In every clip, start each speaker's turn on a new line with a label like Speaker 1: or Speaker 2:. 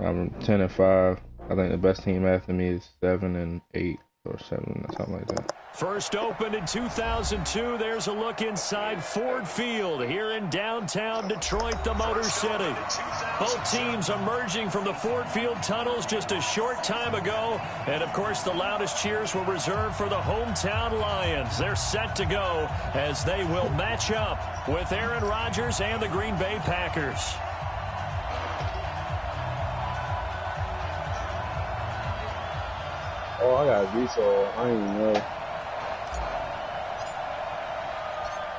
Speaker 1: I'm 10-5. I think the best team after me is 7-8 or 7 or something like that.
Speaker 2: First opened in 2002. There's a look inside Ford Field here in downtown Detroit, the Motor City. Both teams emerging from the Ford Field tunnels just a short time ago. And, of course, the loudest cheers were reserved for the hometown Lions. They're set to go as they will match up with Aaron Rodgers and the Green Bay Packers.
Speaker 3: Oh, I got a so I didn't even know.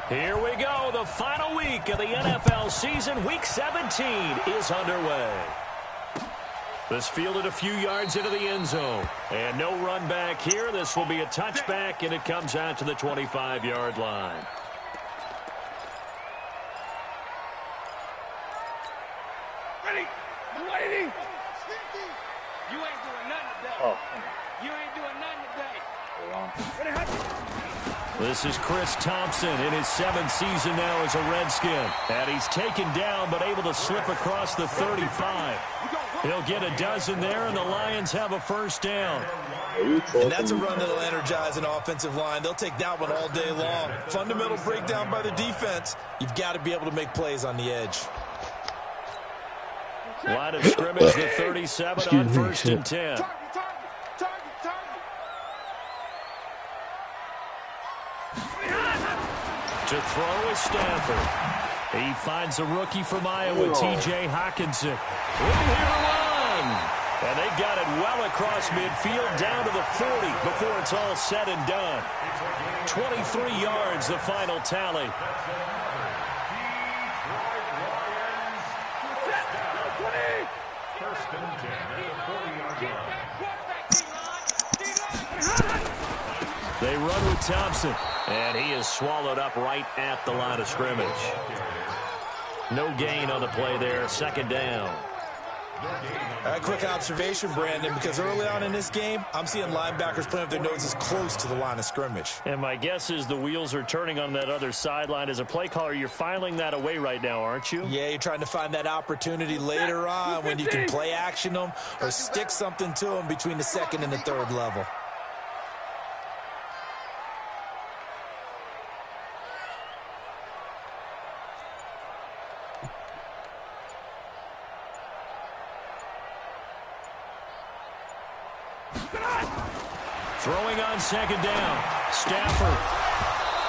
Speaker 2: Here we go. The final week of the NFL season. Week 17 is underway. This fielded a few yards into the end zone. And no run back here. This will be a touchback, and it comes out to the 25-yard line.
Speaker 4: Ready? Lady! You ain't doing nothing today.
Speaker 3: Oh.
Speaker 4: You ain't doing nothing today. Ready?
Speaker 2: This is Chris Thompson in his 7th season now as a Redskin. And he's taken down but able to slip across the 35. He'll get a dozen there, and the Lions have a first down.
Speaker 5: And that's a run that'll energize an offensive line. They'll take that one all day long. Fundamental breakdown by the defense. You've got to be able to make plays on the edge.
Speaker 2: Line of scrimmage, the 37 on 1st and 10. To throw is Stafford. He finds a rookie from Iowa, T.J. Hawkinson. Room here to run. And they got it well across midfield down to the 40 before it's all said and done. 23 yards, the final tally. They run with Thompson, and he is swallowed up right at the line of scrimmage. No gain on the play there, second down.
Speaker 5: A quick observation, Brandon, because early on in this game, I'm seeing linebackers playing with their noses close to the line of scrimmage.
Speaker 2: And my guess is the wheels are turning on that other sideline. As a play caller, you're filing that away right now, aren't you?
Speaker 5: Yeah, you're trying to find that opportunity later on when you can play action them or stick something to them between the second and the third level.
Speaker 2: Throwing on second down. Stafford.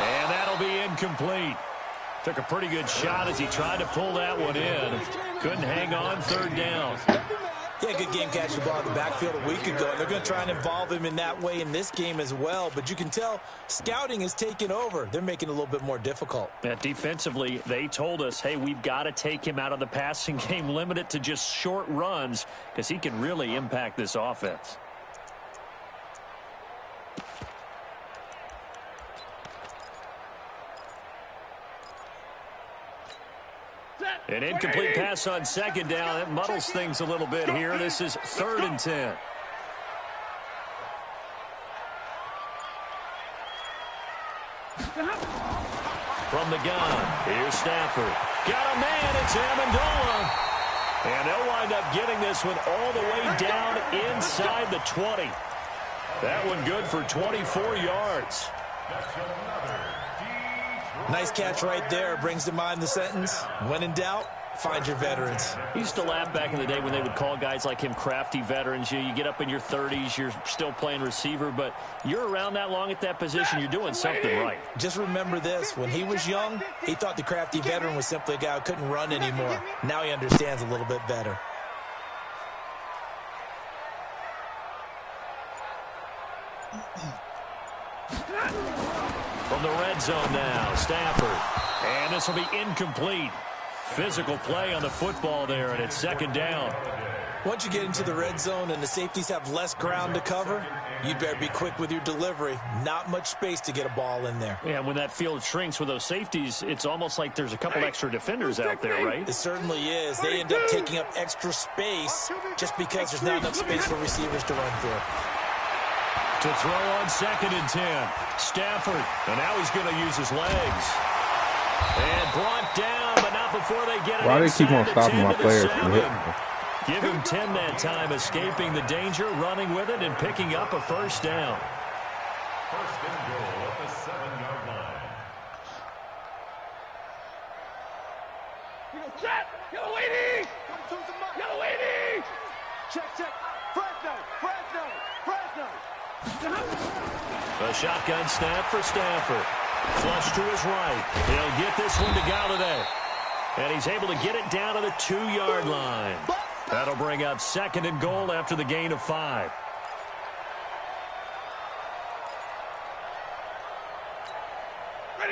Speaker 2: And that'll be incomplete. Took a pretty good shot as he tried to pull that one in. Couldn't hang on, third down.
Speaker 5: Yeah, good game catching the ball in the backfield a week ago. And they're going to try and involve him in that way in this game as well. But you can tell scouting is taking over. They're making it a little bit more difficult.
Speaker 2: Yeah, defensively, they told us, hey, we've got to take him out of the passing game, limit it to just short runs because he can really impact this offense. An incomplete pass on second down. That muddles things a little bit here. This is 3rd and 10. From the gun, here's Stafford. Got a man, it's Amendola. And they'll wind up getting this one all the way down inside the 20. That one good for 24 yards.
Speaker 5: Nice catch right there. Brings to mind the sentence, when in doubt, find your veterans.
Speaker 2: He used to laugh back in the day when they would call guys like him crafty veterans. You get up in your 30s, you're still playing receiver, but you're around that long at that position, you're doing something right.
Speaker 5: Just remember this. When he was young, he thought the crafty veteran was simply a guy who couldn't run anymore. Now he understands a little bit better.
Speaker 2: From the red zone now, Stafford. And this will be incomplete. Physical play on the football there, and it's second down.
Speaker 5: Once you get into the red zone and the safeties have less ground to cover, you'd better be quick with your delivery. Not much space to get a ball in there.
Speaker 2: Yeah, when that field shrinks with those safeties, it's almost like there's a couple extra defenders out there, right?
Speaker 5: It certainly is. They end up taking up extra space just because there's not enough space for receivers to run through.
Speaker 2: To throw on 2nd and 10. Stafford, and now he's going to use his legs. And brought down, but not before they get it.
Speaker 1: Why do they keep on
Speaker 2: inside the
Speaker 1: stopping
Speaker 2: 10
Speaker 1: my
Speaker 2: to the
Speaker 1: players from
Speaker 2: 7.
Speaker 1: hitting me?
Speaker 2: Give him 10 that time, escaping the danger, running with it, and picking up a first down.
Speaker 6: First and goal at the 7-yard line.
Speaker 4: Check! Yellow 80! Yellow 80! Check, check. Fresno!
Speaker 2: A shotgun snap for Stafford. Flush to his right. He'll get this one to Galladay. And he's able to get it down to the 2-yard line. That'll bring up 2nd and goal after the gain of 5.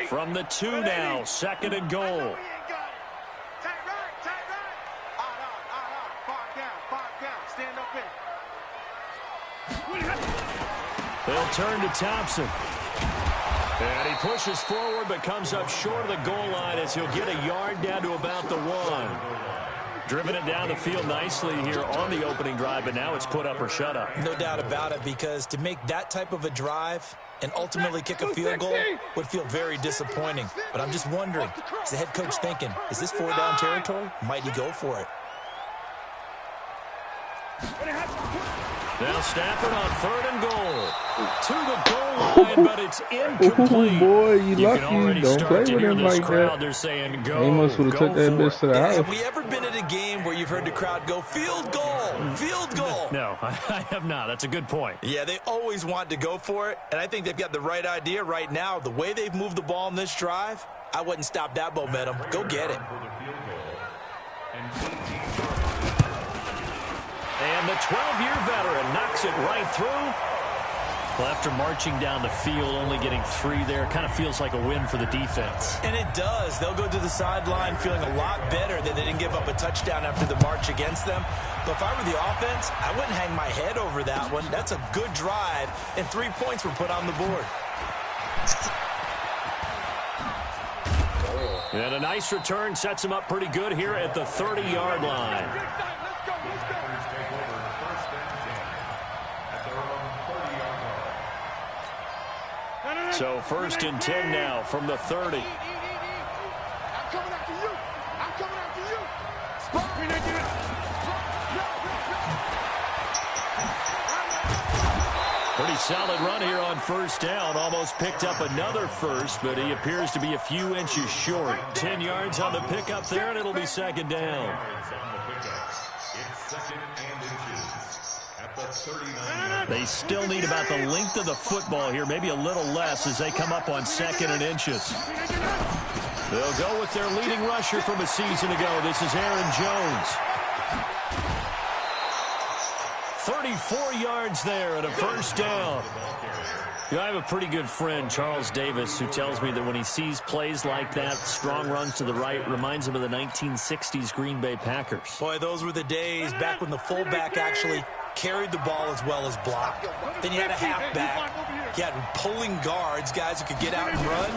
Speaker 2: From the 2 now, 2nd and goal. They'll turn to Thompson. And he pushes forward but comes up short of the goal line as he'll get a yard down to about the 1. Driven it down the field nicely here on the opening drive, but now it's put up or shut up.
Speaker 5: No doubt about it, because to make that type of a drive and ultimately kick a field goal would feel very disappointing. But I'm just wondering, is the head coach thinking, is this 4-down territory? Might he go for it?
Speaker 2: Now Stafford on 3rd and goal. To the goal line, but it's incomplete.
Speaker 1: Boy, you lucky.
Speaker 2: Can already
Speaker 1: Don't
Speaker 2: start
Speaker 1: play
Speaker 2: to
Speaker 1: with
Speaker 2: hear
Speaker 1: him
Speaker 2: this
Speaker 1: like
Speaker 2: crowd.
Speaker 1: that.
Speaker 2: They're saying, go,
Speaker 1: He must have took that bitch to the house.
Speaker 5: Have we ever been at a game where you've heard the crowd go, field goal, field goal?
Speaker 2: No, I have not. That's a good point.
Speaker 5: Yeah, they always want to go for it, and I think they've got the right idea right now. The way they've moved the ball in this drive, I wouldn't stop that momentum. Go get it.
Speaker 2: And the 12-year veteran knocks it right through. Well, after marching down the field, only getting 3 there, kind of feels like a win for the defense.
Speaker 5: And it does. They'll go to the sideline feeling a lot better that they didn't give up a touchdown after the march against them. But if I were the offense, I wouldn't hang my head over that one. That's a good drive, and 3 points were put on the board.
Speaker 2: And a nice return sets him up pretty good here at the 30-yard line. So 1st and 10 now from the 30.
Speaker 4: I'm coming after you. I'm coming after you.
Speaker 2: Pretty solid run here on 1st down. Almost picked up another first, but he appears to be a few inches short. 10 yards on the pickup there, and it'll be 2nd down. They still need about the length of the football here, maybe a little less as they come up on 2nd and inches. They'll go with their leading rusher from a season ago. This is Aaron Jones. 34 yards there and a 1st down. You know, I have a pretty good friend, Charles Davis, who tells me that when he sees plays like that, strong runs to the right, reminds him of the 1960s Green Bay Packers.
Speaker 5: Boy, those were the days back when the fullback actually carried the ball as well as blocked. Then you had a halfback. You had pulling guards, guys who could get out and run.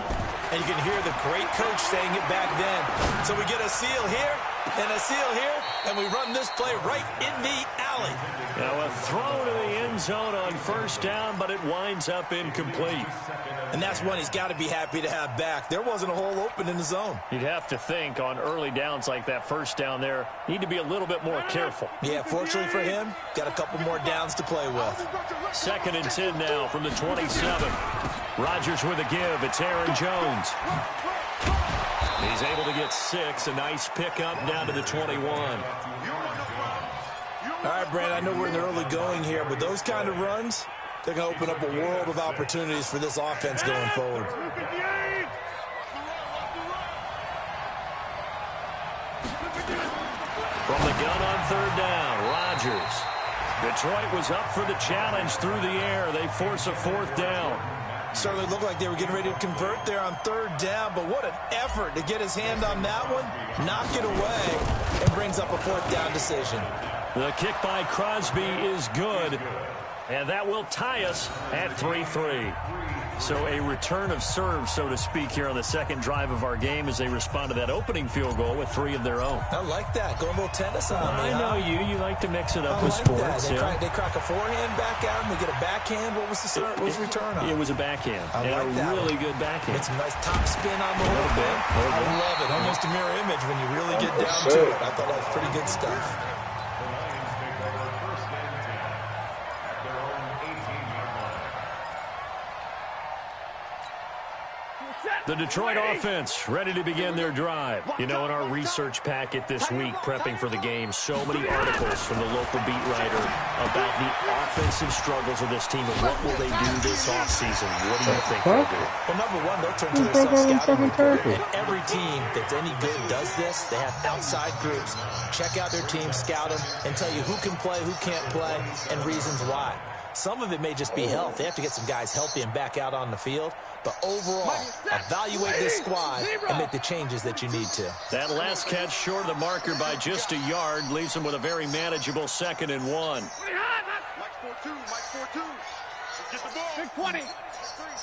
Speaker 5: And you can hear the great coach saying it back then. So we get a seal here and a seal here, and we run this play right in the alley.
Speaker 2: Now a throw to the end zone on 1st down, but it winds up incomplete.
Speaker 5: And that's one he's got to be happy to have back. There wasn't a hole open in the zone.
Speaker 2: You'd have to think on early downs like that 1st down there, need to be a little bit more careful.
Speaker 5: Yeah, fortunately for him, got a couple more downs to play with.
Speaker 2: 2nd and 10 now from the 27. Rodgers with a give. It's Aaron Jones. He's able to get 6. A nice pickup down to the 21.
Speaker 5: All right, Brandon, I know we're in the early going here, but those kind of runs, they're going to open up a world of opportunities for this offense going forward.
Speaker 2: From the gun on 3rd down, Rodgers. Detroit was up for the challenge through the air. They force a 4th down.
Speaker 5: Certainly looked like they were getting ready to convert there on 3rd down, but what an effort to get his hand on that one, knock it away, and brings up a 4th down decision.
Speaker 2: The kick by Crosby is good, and that will tie us at 3-3. So a return of serve, so to speak, here on the 2nd drive of our game as they respond to that opening field goal with 3 of their own.
Speaker 5: I like that. Going a little tennis on me.
Speaker 2: I know you. You like to mix it up
Speaker 5: I
Speaker 2: with
Speaker 5: like
Speaker 2: sports.
Speaker 5: That. They crack a forehand back at him. They get a backhand. What was the return on?
Speaker 2: It was a backhand.
Speaker 5: I like
Speaker 2: a
Speaker 5: that
Speaker 2: really
Speaker 5: one.
Speaker 2: good backhand.
Speaker 5: It's a nice top spin on the whole thing. I love it. Almost a mirror image when you really get down to it. I thought that was pretty good stuff.
Speaker 2: The Detroit offense ready to begin their drive. You know, in our research packet this week, prepping for the game, so many articles from the local beat writer about the offensive struggles of this team and what will they do this offseason. What do you think they'll do?
Speaker 5: Well, number one, they'll turn to their self-scouting report. And every team that's any good does this. They have outside groups. Check out their team, scout them, and tell you who can play, who can't play, and reasons why. Some of it may just be health. They have to get some guys healthy and back out on the field. But overall, evaluate this squad and make the changes that you need to.
Speaker 2: That last catch short of the marker by just a yard leaves them with a very manageable 2nd and 1.
Speaker 4: Mike 4-2, Mike 4-2. Get the ball. Big 20.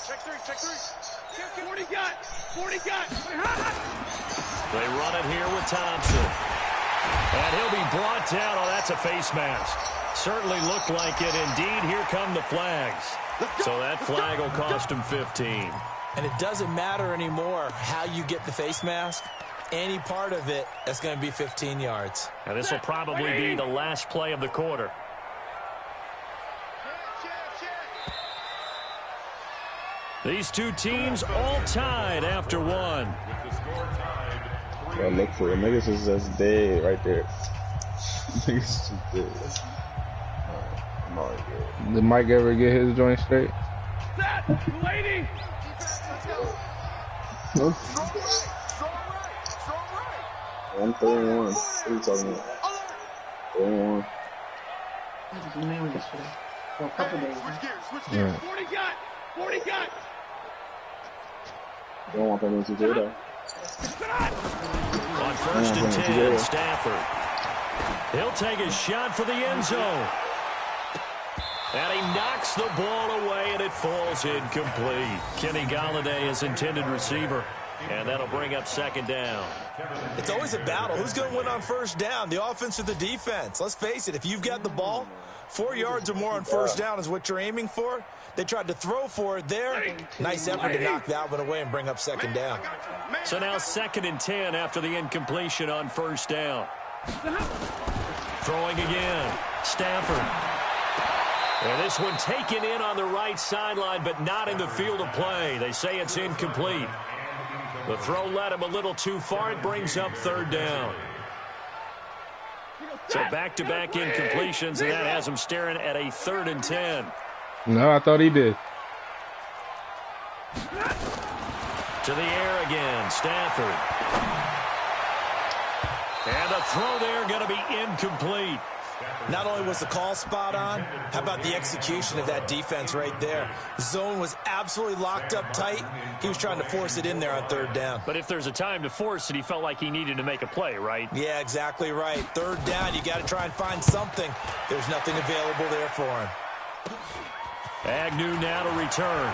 Speaker 4: Check three. 40 got. 40 got.
Speaker 2: They run it here with Thompson. And he'll be brought down. Oh, that's a face mask. Certainly looked like it. Indeed, here come the flags. So that flag will cost him 15.
Speaker 5: And it doesn't matter anymore how you get the face mask. Any part of it, that's going to be 15 yards.
Speaker 2: And this will probably be the last play of the quarter. These two teams all tied after one.
Speaker 3: Bro, look for it. Niggas is just dead right there. Niggas is just dead. I'm already good.
Speaker 1: Did Mike ever get his joint straight?
Speaker 4: Lady.
Speaker 3: Nope. I'm 3-1. What are you talking about? 3-1.
Speaker 7: Mainly yesterday. For a couple days.
Speaker 4: Switch gears. 40 got. 40 got.
Speaker 3: You don't want them to do that.
Speaker 2: On 1st and 10, Stafford. He'll take a shot for the end zone. And he knocks the ball away, and it falls incomplete. Kenny Golladay is intended receiver, and that'll bring up 2nd down.
Speaker 5: It's always a battle. Who's going to win on 1st down, the offense or the defense? Let's face it, if you've got the ball, 4 yards or more on 1st down is what you're aiming for. They tried to throw for it there. Nice effort to knock that one away and bring up 2nd down.
Speaker 2: So now 2nd and 10 after the incompletion on 1st down. Throwing again. Stafford. And this one taken in on the right sideline, but not in the field of play. They say it's incomplete. The throw led him a little too far. It brings up 3rd down. So back-to-back incompletions, and that has him staring at a 3rd and 10.
Speaker 1: No, I thought he did.
Speaker 2: To the air again, Stafford. And a throw there going to be incomplete.
Speaker 5: Not only was the call spot on, how about the execution of that defense right there? Zone was absolutely locked up tight. He was trying to force it in there on 3rd down.
Speaker 2: But if there's a time to force it, he felt like he needed to make a play, right?
Speaker 5: Yeah, exactly right. 3rd down, you got to try and find something. There's nothing available there for him.
Speaker 2: Agnew now to return.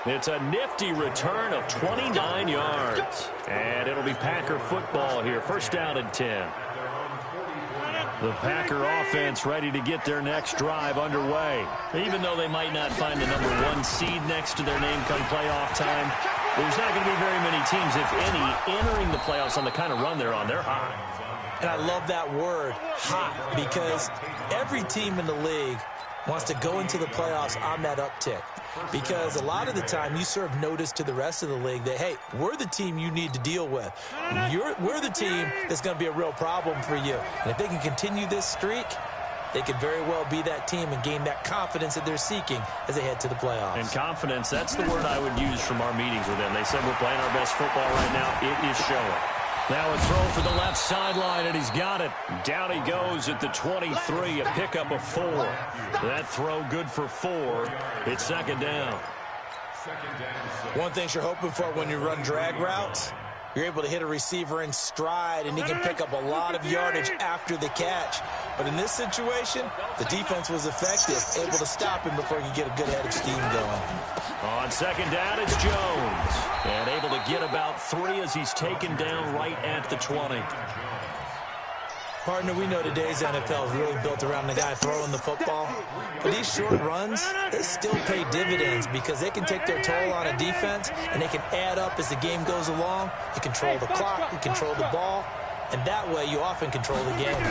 Speaker 2: It's a nifty return of 29 yards. And it'll be Packer football here. 1st down and 10. The Packer offense ready to get their next drive underway. Even though they might not find the #1 seed next to their name come playoff time, there's not going to be very many teams, if any, entering the playoffs on the kind of run they're on. They're hot.
Speaker 5: And I love that word, hot, because every team in the league wants to go into the playoffs on that uptick. Because a lot of the time you serve notice to the rest of the league that, hey, we're the team you need to deal with. We're the team that's going to be a real problem for you. And if they can continue this streak, they could very well be that team and gain that confidence that they're seeking as they head to the playoffs.
Speaker 2: And confidence, that's the word I would use from our meetings with them. They said we're playing our best football right now. It is showing. Now a throw for the left sideline, and he's got it. Down he goes at the 23, a pickup of 4. That throw good for 4. It's 2nd down.
Speaker 5: One thing you're hoping for when you run drag routes, you're able to hit a receiver in stride, and he can pick up a lot of yardage after the catch. But in this situation, the defense was effective, able to stop him before he could get a good head of steam going.
Speaker 2: On 2nd down, it's Jones. And able to get about 3 as he's taken down right at the 20.
Speaker 5: Partner, we know today's NFL is really built around the guy throwing the football. But these short runs, they still pay dividends because they can take their toll on a defense, and they can add up as the game goes along. You control the clock, you control the ball, and that way you often control the game.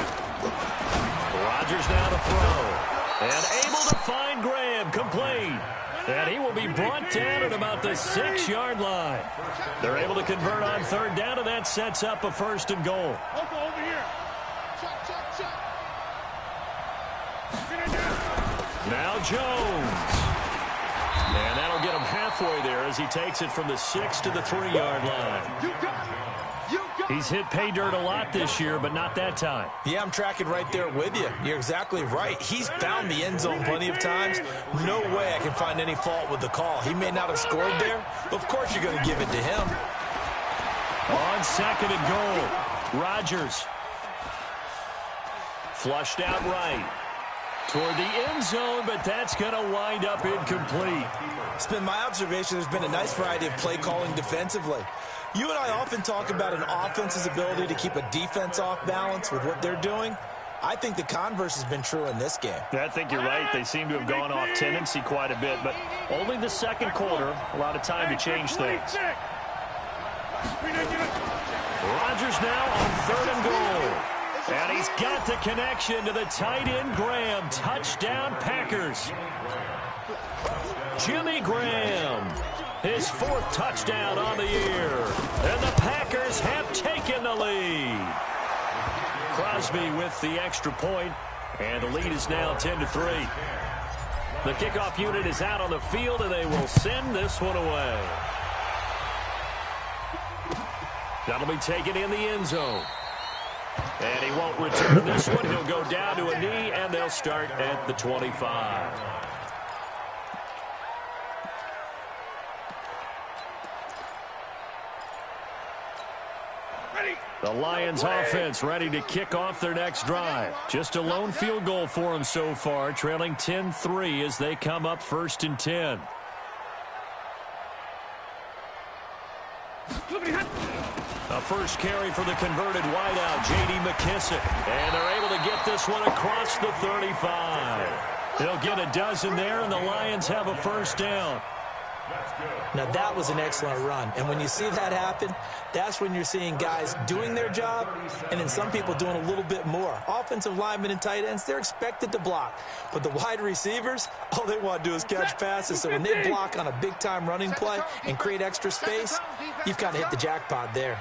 Speaker 2: Rodgers now to throw. And able to find Graham, complete. And he will be brought down at about the 6-yard line. They're able to convert on third down, and that sets up a 1st and goal.
Speaker 4: Over here.
Speaker 2: Now Jones. And that'll get him halfway there as he takes it from the 6 to the 3-yard line. He's hit pay dirt a lot this year, but not that time.
Speaker 5: Yeah, I'm tracking right there with you. You're exactly right. He's found the end zone plenty of times. No way I can find any fault with the call. He may not have scored there, but of course you're going to give it to him.
Speaker 2: On 2nd and goal, Rodgers. Flushed out right. Toward the end zone, but that's going to wind up incomplete.
Speaker 5: It's been my observation there's been a nice variety of play calling defensively. You and I often talk about an offense's ability to keep a defense off balance with what they're doing. I think the converse has been true in this game.
Speaker 2: I think you're right. They seem to have gone off tendency quite a bit, but only the second quarter, a lot of time to change things. Rodgers now on 3rd and goal. And he's got the connection to the tight end, Graham. Touchdown, Packers. Jimmy Graham, his 4th touchdown on the year. And the Packers have taken the lead. Crosby with the extra point, and the lead is now 10-3. The kickoff unit is out on the field, and they will send this one away. That'll be taken in the end zone. And he won't return this one. He'll go down to a knee, and they'll start at the 25. The Lions offense ready to kick off their next drive. Just a lone field goal for them so far, trailing 10-3 as they come up 1st and 10. A first carry for the converted wideout, J.D. McKissick. And they're able to get this one across the 35. They'll get a dozen there, and the Lions have a 1st down.
Speaker 5: Now, that was an excellent run. And when you see that happen, that's when you're seeing guys doing their job and then some people doing a little bit more. Offensive linemen and tight ends, they're expected to block. But the wide receivers, all they want to do is catch passes. So when they block on a big-time running play and create extra space, you've kind of hit the jackpot there.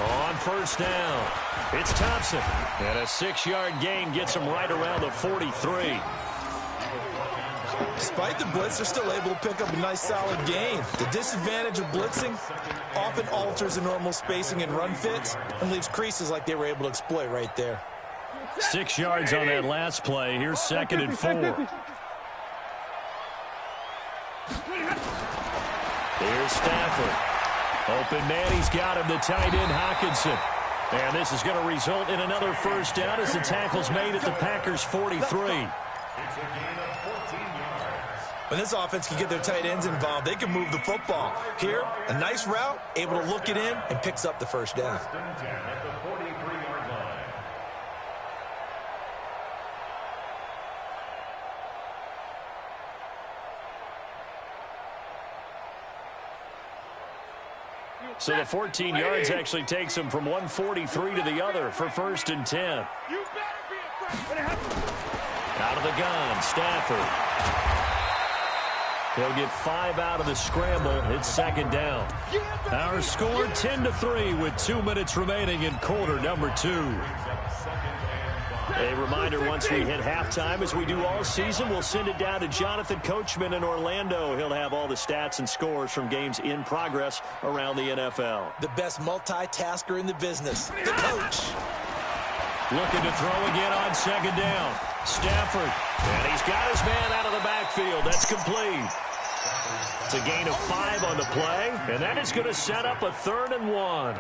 Speaker 2: On 1st down, it's Thompson. And a 6-yard gain gets him right around the 43.
Speaker 5: Despite the blitz, they're still able to pick up a nice solid gain. The disadvantage of blitzing often alters the normal spacing and run fits and leaves creases like they were able to exploit right there.
Speaker 2: 6 yards on that last play. Here's 2nd and 4. Here's Stafford. Open man, he's got him, the tight end, Hockenson. And this is going to result in another 1st down as the tackle's made at the Packers' 43.
Speaker 5: When this offense can get their tight ends involved, they can move the football. Here, a nice route, able to look it in, and picks up the 1st down.
Speaker 2: So the 14 yards actually takes him from 143 to the other for 1st and 10. Out of the gun, Stafford. He'll get 5 out of the scramble. It's 2nd down. Our score 10-3 with 2 minutes remaining in quarter number 2. A reminder, once we hit halftime, as we do all season, we'll send it down to Jonathan Coachman in Orlando. He'll have all the stats and scores from games in progress around the NFL.
Speaker 5: The best multitasker in the business, the coach.
Speaker 2: Looking to throw again on 2nd down. Stafford, and he's got his man out of the backfield. That's complete. It's a gain of 5 on the play, and that is going to set up a 3rd and 1.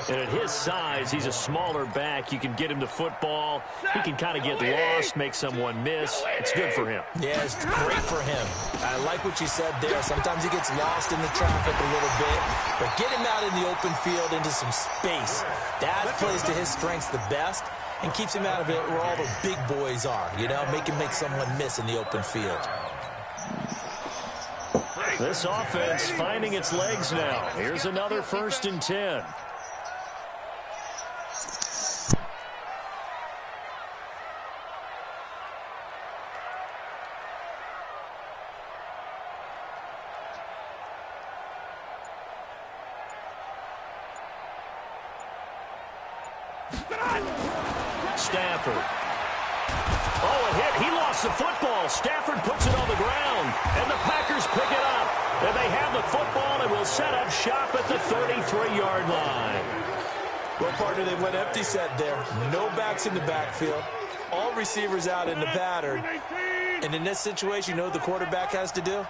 Speaker 2: And at his size, he's a smaller back. You can get him to football. He can kind of get lost, make someone miss. It's good for him.
Speaker 5: Yeah, it's great for him. I like what you said there. Sometimes he gets lost in the traffic a little bit, but get him out in the open field into some space. That plays to his strengths the best and keeps him out of it where all the big boys are, you know, make him make someone miss in the open field.
Speaker 2: This offense finding its legs now. Here's another 1st and 10. Stafford. Oh, a hit. He lost the football. Stafford puts it on the ground, and the Packers pick it up. And they have the football and will set up shop at the 33-yard line.
Speaker 5: Well, partner, they went empty set there. No backs in the backfield. All receivers out in the pattern. And in this situation, you know what the quarterback has to do?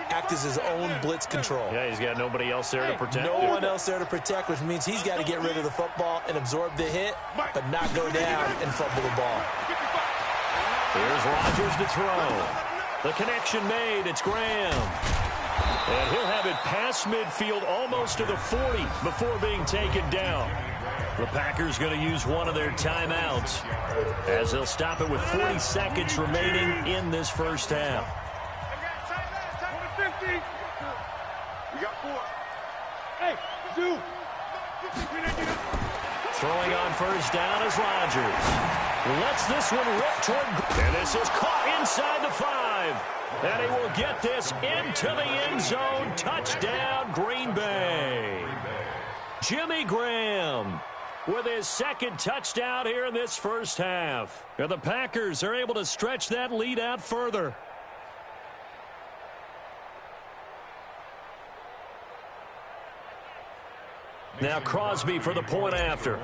Speaker 5: Act as his own blitz control.
Speaker 2: Yeah, he's got nobody else there to protect.
Speaker 5: No one else there to protect, which means he's got to get rid of the football and absorb the hit, but not go down and fumble the ball.
Speaker 2: Here's Rodgers to throw. The connection made. It's Graham. And he'll have it past midfield almost to the 40 before being taken down. The Packers going to use one of their timeouts as they'll stop it with 40 seconds remaining in this first half.
Speaker 4: We got 4. Hey, 2.
Speaker 2: Throwing on first down is Rodgers. Lets this one rip toward... And this is caught inside the 5. And he will get this into the end zone. Touchdown, Green Bay. Jimmy Graham with his second touchdown here in this first half. And the Packers are able to stretch that lead out further. Now Crosby for the point after.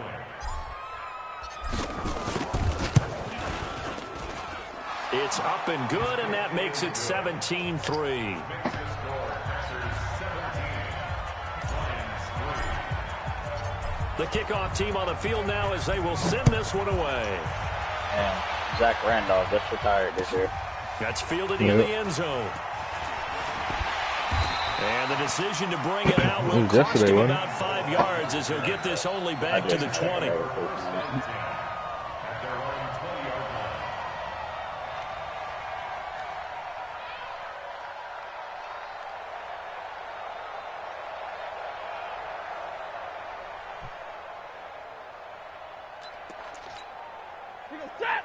Speaker 2: It's up and good, and that makes it 17-3. The kickoff team on the field now as they will send this one away.
Speaker 8: And Zach Randolph just retired this year.
Speaker 2: That's fielded in the end zone. And the decision to bring it out will cost him about 5 yards as he'll get this only back to the 20.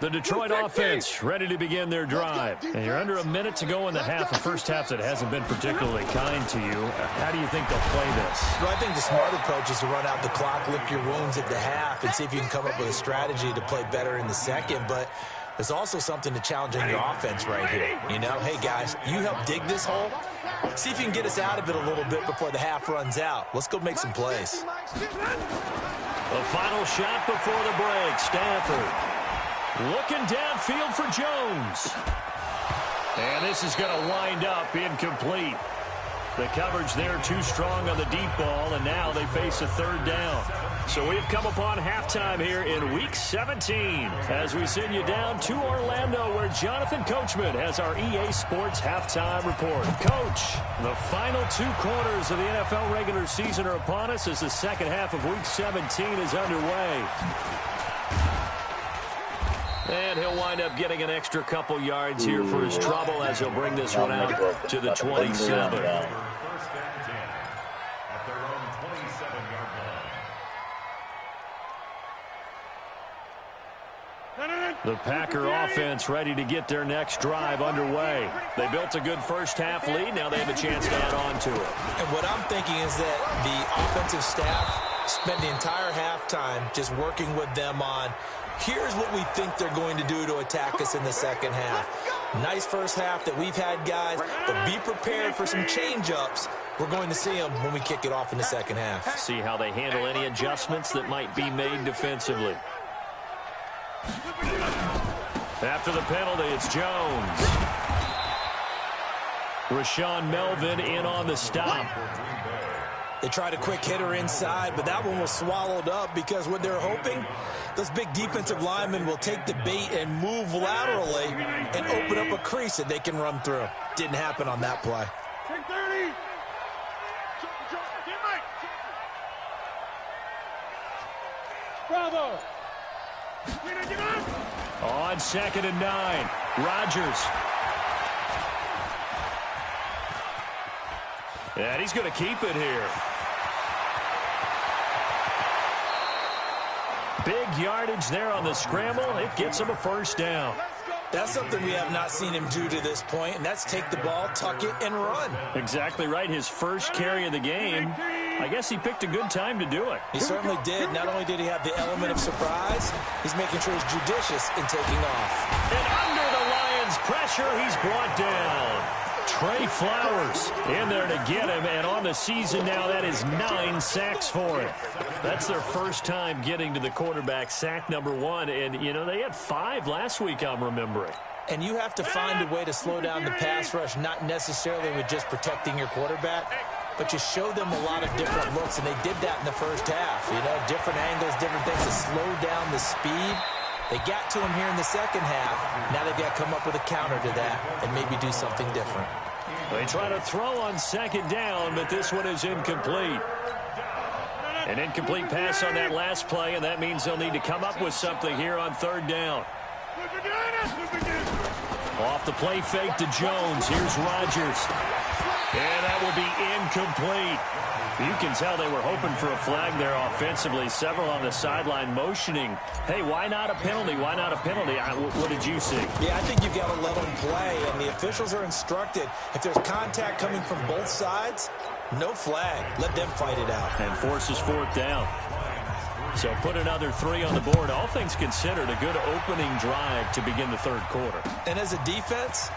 Speaker 2: The Detroit offense ready to begin their drive. And you're under a minute to go in the half, a first half that hasn't been particularly kind to you. How do you think they'll play this?
Speaker 5: Well, I think the smart approach is to run out the clock, lick your wounds at the half, and see if you can come up with a strategy to play better in the second. But there's also something to challenge on your offense right here. You know, hey, guys, you help dig this hole. See if you can get us out of it a little bit before the half runs out. Let's go make some plays.
Speaker 2: The final shot before the break, Stafford. Looking downfield for Jones. And this is going to wind up incomplete. The coverage there too strong on the deep ball, and now they face a third down. So we've come upon halftime here in Week 17 as we send you down to Orlando where Jonathan Coachman has our EA Sports Halftime Report. Coach, the final 2 quarters of the NFL regular season are upon us as the second half of Week 17 is underway. And he'll wind up getting an extra couple yards here for his trouble as he'll bring this one out to the 27. The Packer offense ready to get their next drive underway. They built a good first half lead. Now they have a chance to add on to it.
Speaker 5: And what I'm thinking is that the offensive staff spent the entire halftime just working with them on here's what we think they're going to do to attack us in the second half. Nice first half that we've had, guys, but be prepared for some change-ups. We're going to see them when we kick it off in the second half.
Speaker 2: See how they handle any adjustments that might be made defensively. After the penalty, it's Jones. Rashawn Melvin in on the stop.
Speaker 5: They tried a quick hitter inside, but that one was swallowed up because what they're hoping, those big defensive linemen will take the bait and move laterally and open up a crease that they can run through. Didn't happen on that play.
Speaker 4: Take 30. Bravo.
Speaker 2: On 2nd and 9, Rodgers. And he's going to keep it here. Big yardage there on the scramble. It gets him a first down.
Speaker 5: That's something we have not seen him do to this point, and that's take the ball, tuck it, and run.
Speaker 2: Exactly right. His first carry of the game. I guess he picked a good time to do it.
Speaker 5: He certainly did. Not only did he have the element of surprise, he's making sure he's judicious in taking off.
Speaker 2: And under the Lions' pressure, he's brought down. Trey Flowers in there to get him, and on the season now, that is 9 sacks for him. That's their first time getting to the quarterback, sack number 1, and, you know, they had 5 last week, I'm remembering.
Speaker 5: And you have to find a way to slow down the pass rush, not necessarily with just protecting your quarterback, but you show them a lot of different looks, and they did that in the first half. You know, different angles, different things to slow down the speed. They got to him here in the second half. Now they've got to come up with a counter to that and maybe do something different.
Speaker 2: They try to throw on second down, but this one is incomplete. An incomplete pass on that last play, and that means they'll need to come up with something here on third down. Off the play fake to Jones. Here's Rodgers. And that will be incomplete. You can tell they were hoping for a flag there offensively. Several on the sideline motioning. Hey, why not a penalty? Why not a penalty? What did you see?
Speaker 5: Yeah, I think you've got to let them play, and the officials are instructed. If there's contact coming from both sides, no flag. Let them fight it out.
Speaker 2: And forces fourth down. So put another 3 on the board. All things considered, a good opening drive to begin the third quarter.
Speaker 5: And as a defense,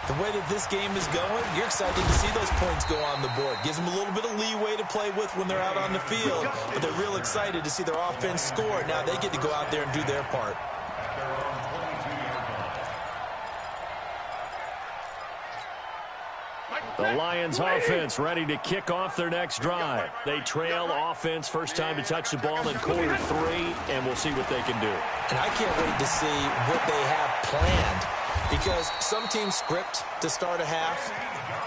Speaker 5: the way that this game is going, you're excited to see those points go on the board. Gives them a little bit of leeway to play with when they're out on the field, but they're real excited to see their offense score. Now they get to go out there and do their part.
Speaker 2: The Lions offense ready to kick off their next drive. They trail offense, first time to touch the ball in quarter 3, and we'll see what they can do.
Speaker 5: And I can't wait to see what they have planned, because some teams script to start a half.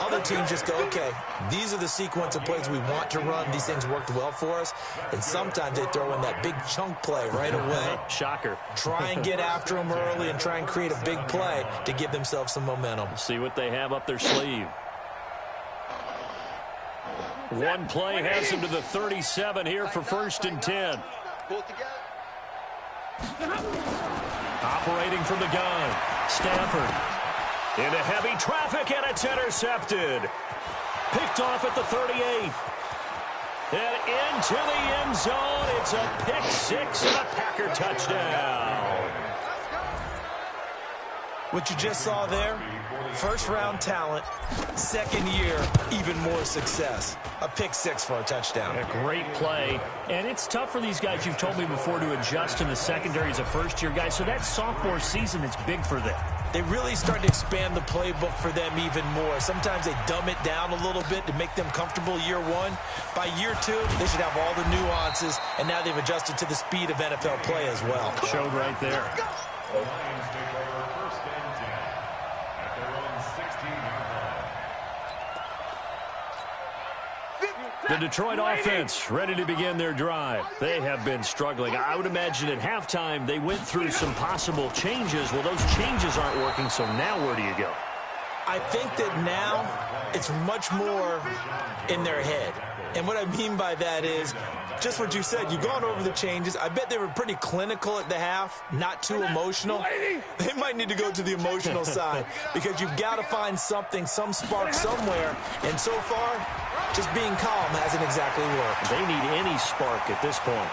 Speaker 5: Other teams just go, okay, these are the sequence of plays we want to run. These things worked well for us. And sometimes they throw in that big chunk play right away.
Speaker 2: Shocker.
Speaker 5: Try and get after them early and try and create a big play to give themselves some momentum.
Speaker 2: See what they have up their sleeve. One play has them to the 37 here for 1st and 10. Operating from the gun, Stafford into heavy traffic, and it's intercepted. Picked off at the 38. And into the end zone. It's a pick 6 and a Packer touchdown.
Speaker 5: What you just saw there, first-round talent, second year, even more success. A pick 6 for a touchdown.
Speaker 2: A great play. And it's tough for these guys, you've told me before, to adjust in the secondary as a first-year guy. So that sophomore season is big for them.
Speaker 5: They really start to expand the playbook for them even more. Sometimes they dumb it down a little bit to make them comfortable year 1. By year 2, they should have all the nuances, and now they've adjusted to the speed of NFL play as well.
Speaker 2: Showed right there. The Detroit offense ready to begin their drive. They have been struggling. I would imagine at halftime they went through some possible changes. Well, those changes aren't working, so now where do you go?
Speaker 5: I think that now it's much more in their head. And what I mean by that is just what you said. You've gone over the changes. I bet they were pretty clinical at the half, not too emotional. They might need to go to the emotional side because you've got to find something, some spark somewhere. And so far, just being calm hasn't exactly worked.
Speaker 2: They need any spark at this point.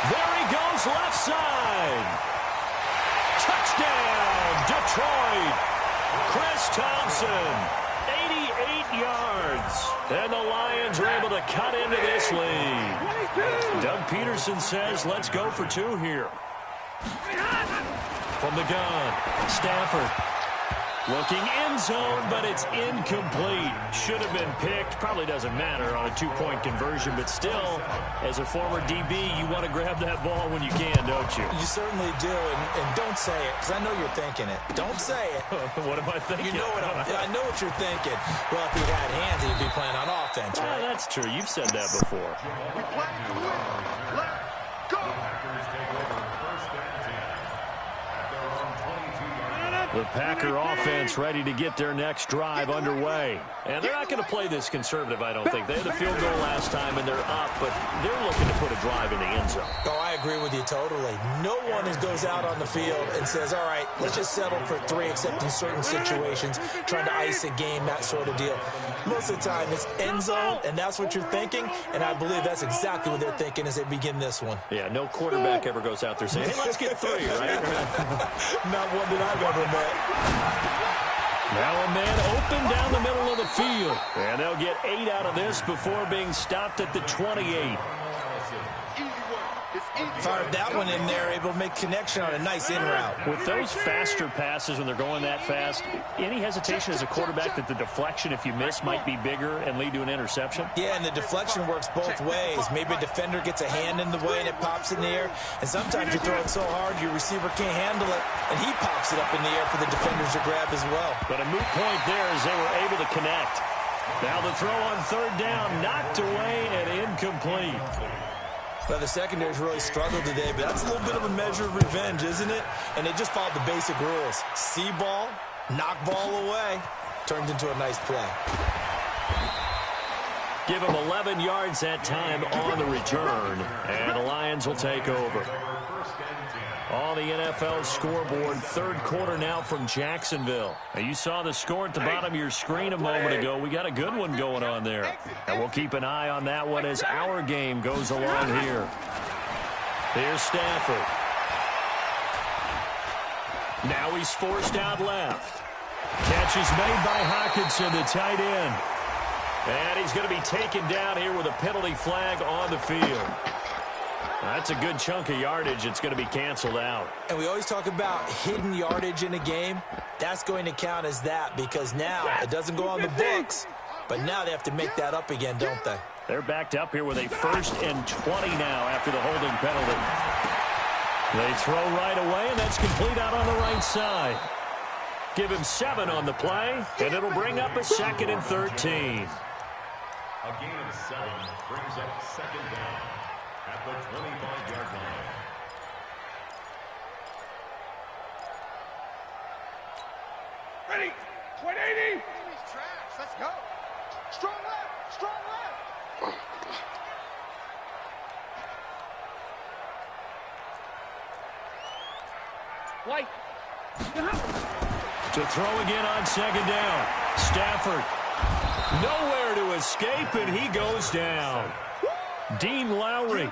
Speaker 2: There he goes, left side. Touchdown, Detroit. Chris Thompson, 88 yards. And the Lions are able to cut into this lead. Doug Peterson says, let's go for 2 here. From the gun, Stafford. Looking end zone, but it's incomplete. Should have been picked. Probably doesn't matter on a 2-point conversion, but still, as a former DB, you want to grab that ball when you can, don't you?
Speaker 5: You certainly do, and don't say it, because I know you're thinking it. Don't say it.
Speaker 2: What am I thinking?
Speaker 5: You know what I know what you're thinking. Well, if he had hands, he'd be playing on offense, right?
Speaker 2: That's true. You've said that before. The Packer offense ready to get their next drive underway. And they're not going to play this conservative, I don't think. They had a field goal last time, and they're up, but they're looking to put a drive in the end zone.
Speaker 5: Oh, I agree with you totally. No one goes out on the field and says, all right, let's just settle for 3, except in certain situations, trying to ice a game, that sort of deal. Most of the time, it's end zone, and that's what you're thinking, and I believe that's exactly what they're thinking as they begin this one.
Speaker 2: Yeah, no quarterback ever goes out there saying, hey, let's get 3, right?
Speaker 5: Not one that I've ever met.
Speaker 2: Now a man open down the middle of the field. And they'll get 8 out of this before being stopped at the 28.
Speaker 5: Fired that one in there, able to make connection on a nice in route.
Speaker 2: With those faster passes when they're going that fast, any hesitation as a quarterback that the deflection, if you miss, might be bigger and lead to an interception?
Speaker 5: Yeah, and the deflection works both ways. Maybe a defender gets a hand in the way and it pops in the air. And sometimes you throw it so hard your receiver can't handle it, and he pops it up in the air for the defenders to grab as well.
Speaker 2: But a moot point there as they were able to connect. Now the throw on 3rd down, knocked away and incomplete.
Speaker 5: Well, the secondary's really struggled today, but that's a little bit of a measure of revenge, isn't it? And they just followed the basic rules. See ball, knock ball away, turned into a nice play.
Speaker 2: Give him 11 yards that time on the return, and the Lions will take over. On the NFL scoreboard, 3rd quarter now from Jacksonville. Now, you saw the score at the bottom of your screen a moment ago. We got a good one going on there. And we'll keep an eye on that one as our game goes along here. Here's Stafford. Now he's forced out left. Catch is made by Hockenson, the tight end. And he's going to be taken down here with a penalty flag on the field. That's a good chunk of yardage. It's going to be canceled out.
Speaker 5: And we always talk about hidden yardage in a game. That's going to count as that because now it doesn't go on the books, but now they have to make that up again, don't they?
Speaker 2: They're backed up here with a 1st and 20 now after the holding penalty. They throw right away, and that's complete out on the right side. Give him 7 on the play, and it'll bring up a 2nd and 13.
Speaker 6: A gain of 7 brings up 2nd down at the 25-yard line.
Speaker 4: Ready? 180. Let's go. Strong left. Strong left. White.
Speaker 2: To throw again on 2nd down. Stafford. Nowhere to escape, and he goes down. Dean Lowry.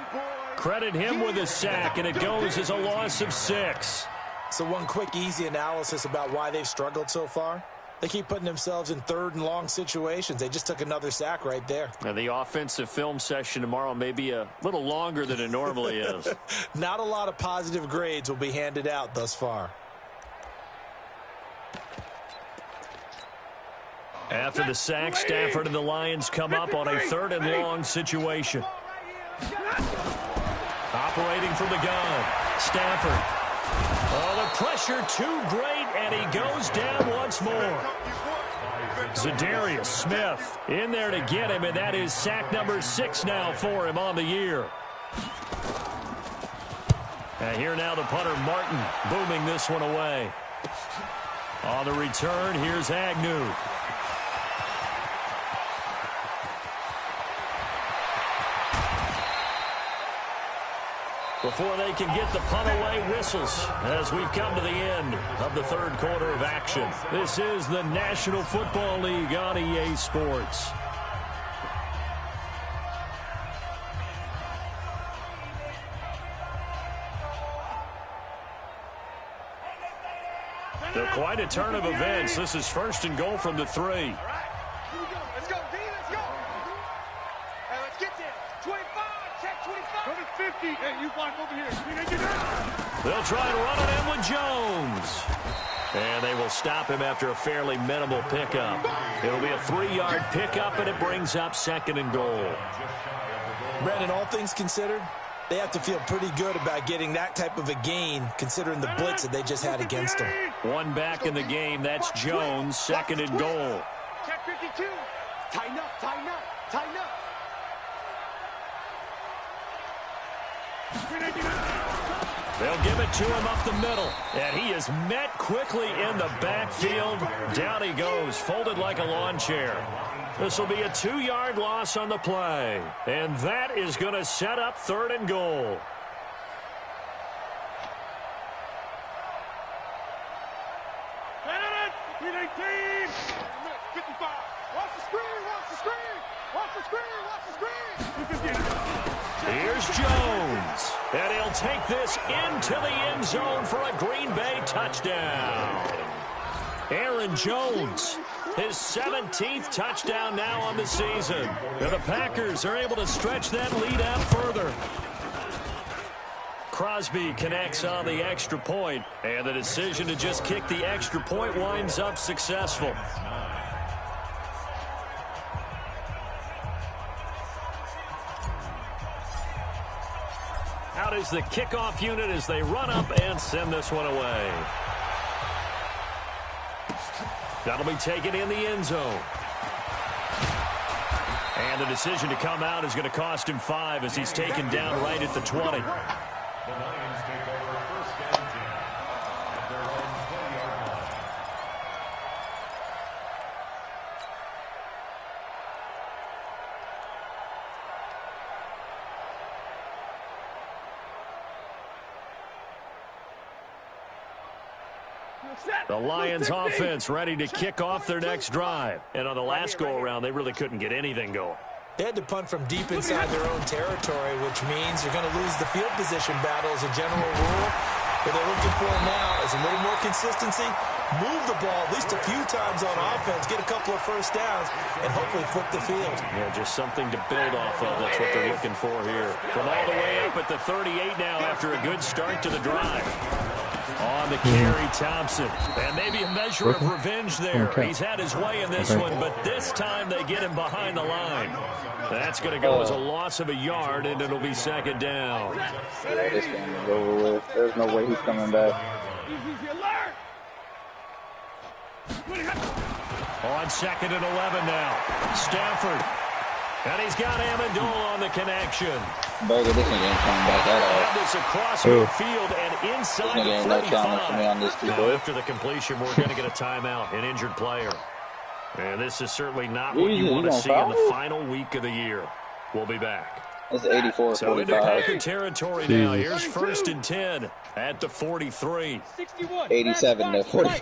Speaker 2: Credit him with a sack, and it goes as a loss of 6.
Speaker 5: So one quick, easy analysis about why they've struggled so far. They keep putting themselves in 3rd and long situations. They just took another sack right there.
Speaker 2: And the offensive film session tomorrow may be a little longer than it normally is.
Speaker 5: Not a lot of positive grades will be handed out thus far.
Speaker 2: After the sack, Stafford and the Lions come up on a 3rd and long situation. Operating from the gun. Stafford. Oh, the pressure too great, and he goes down once more. Zadarius Smith in there to get him, and that is sack number 6 now for him on the year. And here now the punter, Martin, booming this one away. On the return, here's Agnew. Before they can get the punt away, whistles as we've come to the end of the 3rd quarter of action. This is the National Football League on EA Sports. So quite a turn of events. This is 1st and goal from the 3.
Speaker 4: Let's go, D, let's go. Hey, let's get there. 25, check 25. Go to 50. Hey, you block over here.
Speaker 2: They'll try and run it in with Jones. And they will stop him after a fairly minimal pickup. It'll be a 3-yard pickup, and it brings up 2nd and goal.
Speaker 5: Brandon, all things considered, they have to feel pretty good about getting that type of a gain, considering the blitz that they just had against them.
Speaker 2: One back in the game. That's Jones, 2nd and goal.
Speaker 4: Check 52. Tighten up, tighten up, tighten up.
Speaker 2: They'll give it to him up the middle. And he is met quickly in the backfield. Down he goes, folded like a lawn chair. This will be a 2-yard loss on the play. And that is going to set up 3rd and goal. Here's Jones, and he'll take this into the end zone for a Green Bay touchdown. Aaron Jones, his 17th touchdown now on the season. And the Packers are able to stretch that lead out further. Crosby connects on the extra point, and the decision to just kick the extra point winds up successful. Out is the kickoff unit as they run up and send this one away. That'll be taken in the end zone. And the decision to come out is going to cost him 5 as he's taken down right at the 20.
Speaker 6: The Lions take over 1st and 10 at their own 20-yard line.
Speaker 2: The Lions offense ready to kick off their next drive. And on the last go-around, they really couldn't get anything going.
Speaker 5: They had to punt from deep inside their own territory, which means you're going to lose the field position battle as a general rule. What they're looking for now is a little more consistency, move the ball at least a few times on offense, get a couple of first downs, and hopefully flip the field.
Speaker 2: Yeah, just something to build off of. That's what they're looking for here. From all the way up at the 38 now after a good start to the drive. On the carry, Thompson. And maybe a measure of revenge there. He's had his way in this one, but this time they get him behind the line. That's going to go as a loss of a yard, and it'll be 2nd down.
Speaker 8: Yeah, this game is over with. There's no way he's coming back.
Speaker 2: On 2nd and 11 now. Stafford. And he's got Amendola on the connection.
Speaker 8: Burger, this nigga ain't coming back at all.
Speaker 2: And it's across midfield and inside
Speaker 8: This nigga ain't no challenge for me on this
Speaker 2: Now,
Speaker 8: two.
Speaker 2: after the completion, we're going to get a timeout, an injured player. And this is certainly not what you want to see in the final week of the year. We'll be back.
Speaker 8: It's 84-45.
Speaker 2: So into Packer territory now. Here's 1st and 10 at the 43.
Speaker 8: 87-45.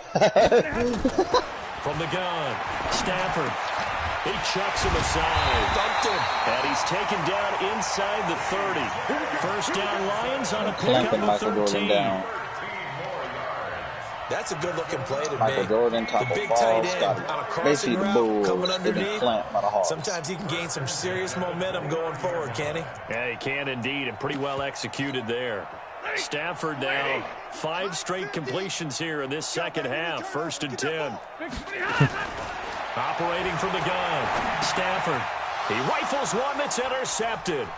Speaker 2: From the gun, Stafford. He chucks him aside.
Speaker 5: Dumped him.
Speaker 2: And he's taken down inside the 30. 1st down Lions on a
Speaker 8: Clamping
Speaker 2: pickup
Speaker 8: Michael
Speaker 2: of
Speaker 8: Jordan
Speaker 2: 13.
Speaker 8: down.
Speaker 5: That's a good-looking play to
Speaker 8: Michael
Speaker 5: me.
Speaker 8: Jordan,
Speaker 5: The
Speaker 8: tackle
Speaker 5: big
Speaker 8: ball,
Speaker 5: tight end
Speaker 8: Scotty.
Speaker 5: on a
Speaker 8: Basically
Speaker 5: crossing
Speaker 8: the
Speaker 5: route
Speaker 8: Bulls.
Speaker 5: coming
Speaker 8: They've been
Speaker 5: underneath.
Speaker 8: clamped by the Hawks.
Speaker 5: Sometimes he can gain some serious momentum going forward, can he?
Speaker 2: Yeah, he can indeed, and pretty well executed there. Stafford now, 5 straight completions here in this 2nd half. 1st and 10. Operating from the gun, Stafford. He rifles one that's intercepted.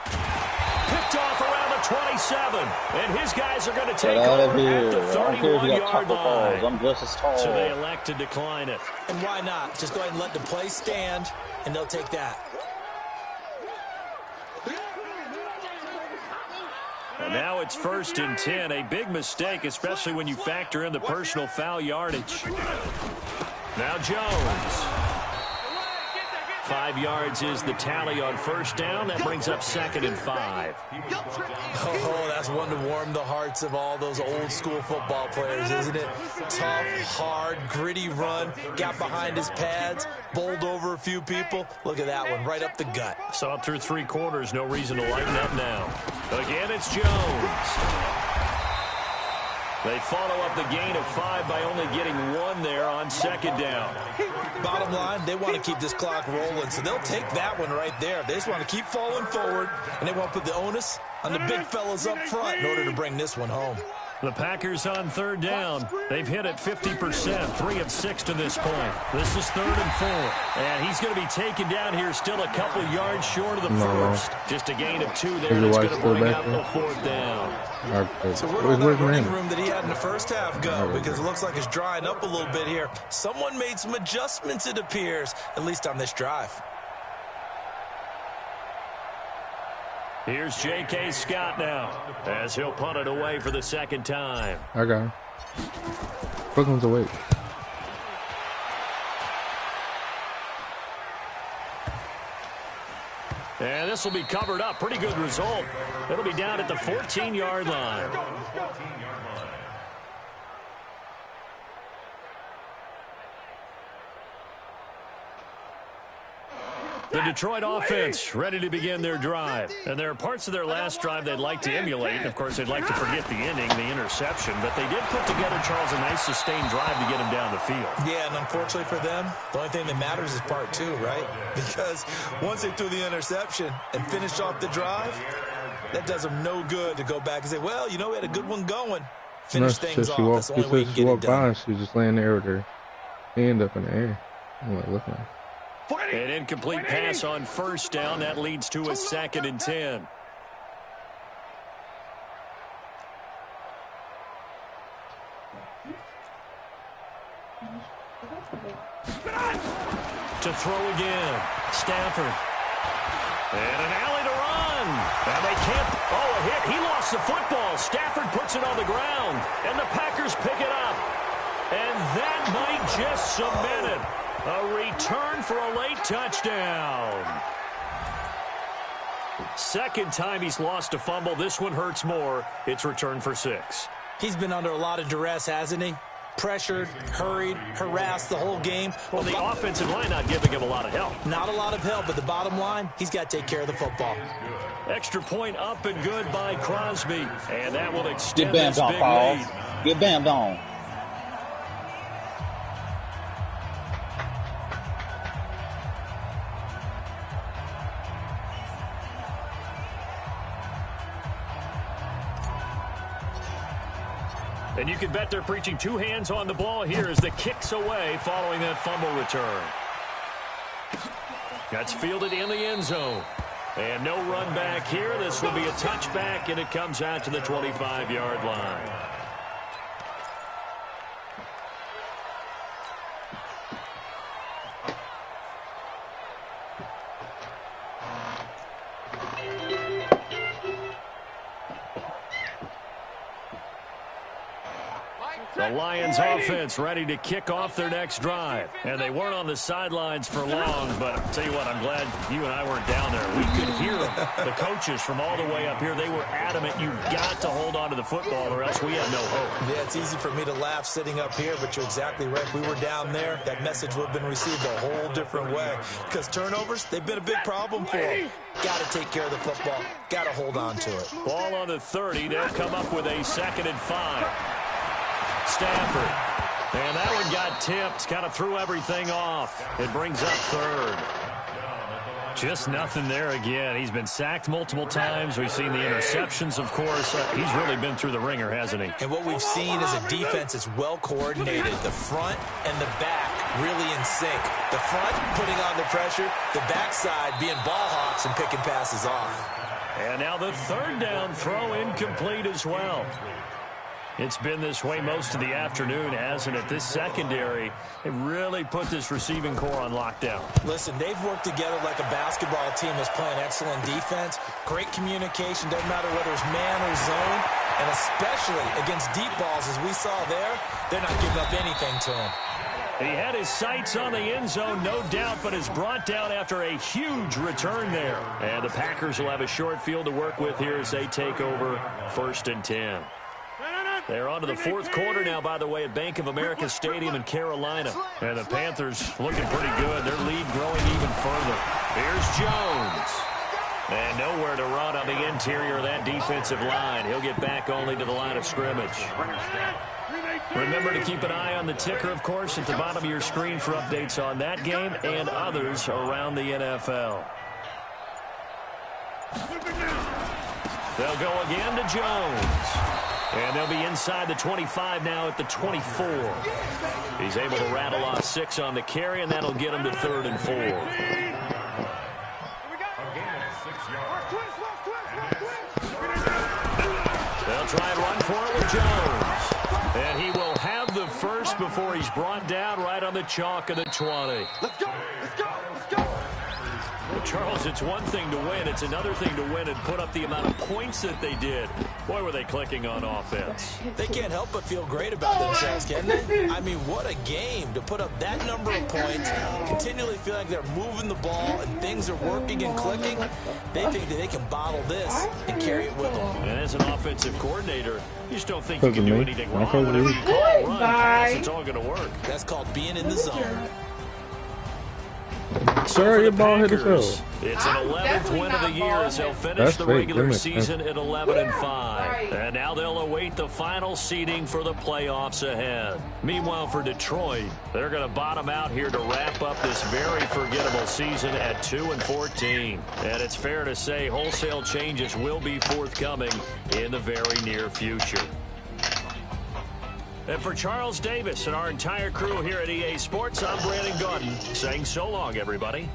Speaker 2: Picked off around the 27. And his guys are going to take over at the 31-yard line.
Speaker 8: I'm just as tall.
Speaker 2: So they elect to decline it.
Speaker 5: And why not? Just go ahead and let the play stand, and they'll take that.
Speaker 2: And now it's 1st and 10. A big mistake, especially when you factor in the personal foul yardage. Now Jones. 5 yards is the tally on 1st down. That brings up 2nd and 5.
Speaker 5: Oh, that's one to warm the hearts of all those old school football players, isn't it? Tough, hard, gritty run. Got behind his pads, bowled over a few people. Look at that one, right up the gut.
Speaker 2: Saw it through 3 quarters. No reason to lighten up now. Again, it's Jones. They follow up the gain of 5 by only getting 1 there on 2nd down.
Speaker 5: Bottom line, they want to keep this clock rolling, so they'll take that one right there. They just want to keep falling forward, and they want to put the onus on the big fellas up front in order to bring this one home.
Speaker 2: The Packers on 3rd down. They've hit it 50%, 3 of 6 to this point. This is 3rd and 4. And he's going to be taken down here still a couple yards short of the first. Just a gain of 2 there. That's going to bring out the 4th down.
Speaker 5: So where did that running room that he had in the first half go? Because it looks like it's drying up a little bit here. Someone made some adjustments, it appears, at least on this drive.
Speaker 2: Here's J.K. Scott now, as he'll punt it away for the second time.
Speaker 1: I got him. Brooklyn's awake.
Speaker 2: And this will be covered up. Pretty good result. It'll be down at the 14-yard line. The Detroit offense ready to begin their drive. And there are parts of their last drive they'd like to emulate. Of course, they'd like to forget the ending, the interception. But they did put together, Charles, a nice sustained drive to get him down the field.
Speaker 5: Yeah, and unfortunately for them, the only thing that matters is part two, right? Because once they threw the interception and finished off the drive, that does them no good to go back and say, well, you know, we had a good one going. Finish things off. That's the only way you can get it done.
Speaker 1: She was just laying there with her hand up in the air. I'm like, looking at her.
Speaker 2: An incomplete pass on first down. That leads to a 2nd and 10. To throw again. Stafford. And an alley to run. And they can't. Oh, a hit. He lost the football. Stafford puts it on the ground. And the Packers pick it up. And that might just cement it. A return for a late touchdown. Second time he's lost a fumble. This one hurts more. It's returned for 6.
Speaker 5: He's been under a lot of duress, hasn't he? Pressured, hurried, harassed the whole game.
Speaker 2: Well, the offensive line not giving him a lot of help.
Speaker 5: Not a lot of help, but the bottom line, he's got to take care of the football.
Speaker 2: Extra point up and good by Crosby. And that will extend
Speaker 8: this big lead. Get bammed on.
Speaker 2: And you can bet they're preaching 2 hands on the ball here as the kick's away following that fumble return. That's fielded in the end zone. And no run back here. This will be a touchback, and it comes out to the 25-yard line. The Lions offense ready to kick off their next drive. And they weren't on the sidelines for long, but I'll tell you what, I'm glad you and I weren't down there. We could hear them. The coaches from all the way up here, they were adamant, you've got to hold on to the football or else we have no hope.
Speaker 5: Yeah, it's easy for me to laugh sitting up here, but you're exactly right. If we were down there, that message would have been received a whole different way. Because turnovers, they've been a big problem for them. Got to take care of the football. Got to hold on to it.
Speaker 2: Ball on the 30. They'll come up with a 2nd and 5. Stafford. And that one got tipped. Kind of threw everything off. It brings up 3rd. Just nothing there again. He's been sacked multiple times. We've seen the interceptions, of course. He's really been through the ringer, hasn't he?
Speaker 5: And what we've seen is a defense that's well coordinated. The front and the back really in sync. The front putting on the pressure. The backside being ball hawks and picking passes off.
Speaker 2: And now the 3rd down throw incomplete as well. It's been this way most of the afternoon, hasn't it? This secondary, it really put this receiving core on lockdown.
Speaker 5: Listen, they've worked together like a basketball team that's playing excellent defense. Great communication, doesn't matter whether it's man or zone. And especially against deep balls, as we saw there, they're not giving up anything to him.
Speaker 2: He had his sights on the end zone, no doubt, but is brought down after a huge return there. And the Packers will have a short field to work with here as they take over 1st and 10. They're on to the 4th quarter now, by the way, at Bank of America Stadium in Carolina. And the Panthers looking pretty good. Their lead growing even further. Here's Jones. And nowhere to run on the interior of that defensive line. He'll get back only to the line of scrimmage. Remember to keep an eye on the ticker, of course, at the bottom of your screen for updates on that game and others around the NFL. They'll go again to Jones. And they'll be inside the 25 now at the 24. He's able to rattle off 6 on the carry, and that'll get him to 3rd and 4. They'll try and run for it with Jones. And he will have the first before he's brought down right on the chalk of the 20.
Speaker 4: Let's go! Let's go! Let's go!
Speaker 2: Well, Charles, it's one thing to win. It's another thing to win and put up the amount of points that they did. Boy, were they clicking on offense.
Speaker 5: They can't help but feel great about themselves, can they? I mean, what a game to put up that number of points, continually feel like they're moving the ball and things are working and clicking. They think that they can bottle this and carry it with them.
Speaker 2: And as an offensive coordinator, you just don't think you can do anything wrong. Whenever you call a run, pass, it's all going to work.
Speaker 5: That's called being in the zone.
Speaker 1: Sir, your ball hit the field.
Speaker 2: It's an 11th win of the year as they'll finish the regular season at 11-5. And now they'll await the final seeding for the playoffs ahead. Meanwhile, for Detroit, they're going to bottom out here to wrap up this very forgettable season at 2-14. And it's fair to say wholesale changes will be forthcoming in the very near future. And for Charles Davis and our entire crew here at EA Sports, I'm Brandon Gordon saying so long, everybody.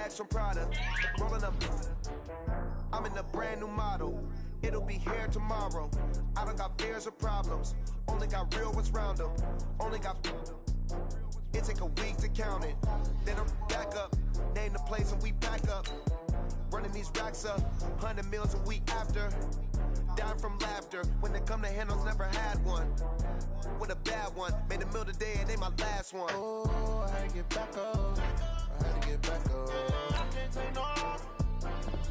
Speaker 9: Some product, rolling up. I'm in a brand new model. It'll be here tomorrow. I don't got fears or problems. Only got real ones round them. Only got. It take a week to count it. Then I'm back up. Name the place and we back up. Running these racks up. 100 meals a week after. Dying from laughter. When they come to handles, never had one. With a bad one. Made a meal today and they my last one. Oh, I had to get back up. I had to get back up. I can't take no off.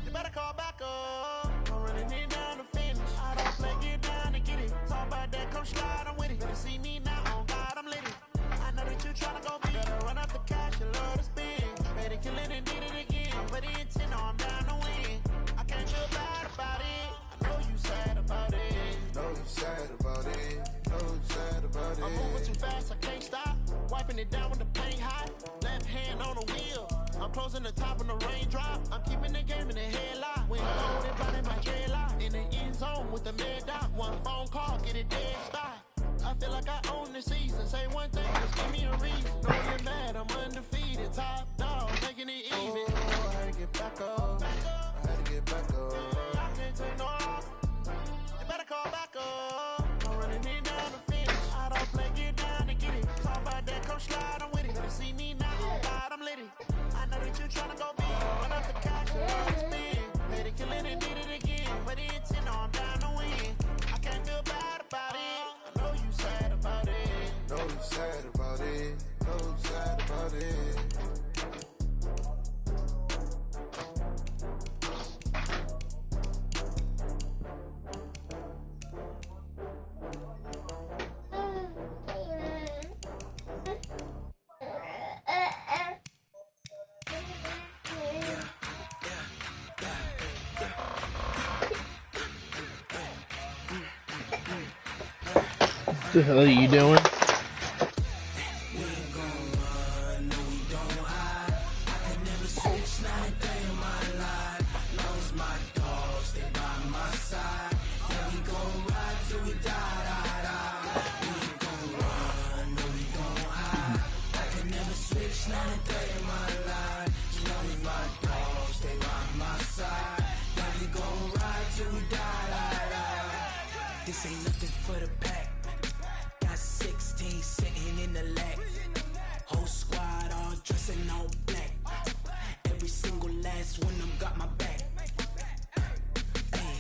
Speaker 9: You better call back up. I'm running it down to finish. I don't play, get down to get it. Talk about that, come slide, I'm with it. Better see me now, oh God, I'm lit it. I know that you tryna go big. Better run up the cash, you love to spin. Better kill it and did it again. But the intent, no, I'm down to win. I can't feel bad about it. I know you sad about it. Know you sad about it. Know you sad about it. I'm moving too fast, I can't stop. Wiping it down when the paint hot. Left hand on the wheel. I'm closing the top when the raindrop. I'm keeping the game in the headlock. When cold and body my dreadlock. In the end zone with the mad dot. One phone call, get it dead stop. I feel like I own the season. Say one thing, just give me a reason. Know you're mad, I'm undefeated. Top dog, making it even. Oh, I had to get back up. I had to get back up. I can't take no off. You better call back up. I'm running it down to finish. I don't play, get down to get it. Talk about that, come slide, I'm with it. Better see me now, oh God, I'm lit it. I know that you tryna go big. Run up the cash, you love to spin. Better kill it and did it again. But the intent, no, I'm down to win. I can't feel bad about it. I know you sad about it. Know you sad about it. Know you sad about it.
Speaker 1: What the hell are you doing?
Speaker 10: This ain't nothing for the pack. Got 16 sitting in the lap. Whole squad all dressing all black. Every single last one of them got my back. Hey,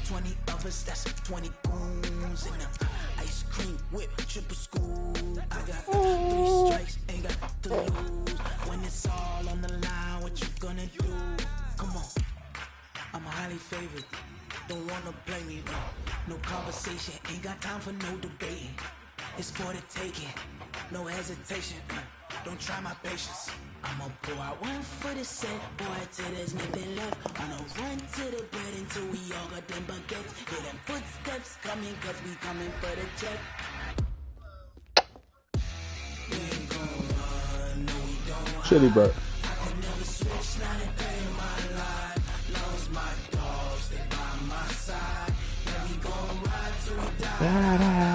Speaker 10: 20 of us, that's 20 goons in the ice cream whip, triple school. I got 3 strikes, ain't got to lose. When it's all on the line, what you gonna do? Come on, I'm highly favored. Don't wanna blame me, No conversation, ain't got time for no debating. It's for the taking, no hesitation. Don't try my patience. I'ma pull out one for the set, boy, till there's nothing left. I'ma run to the bed until we all got them baguettes. Hear them footsteps coming, cause we coming for the check. We ain't gon' run, no we don't.
Speaker 1: Chili butt.
Speaker 10: I could never switch, not a day in my life. Lost my dogs, they by my side. Now we gon' ride till we die.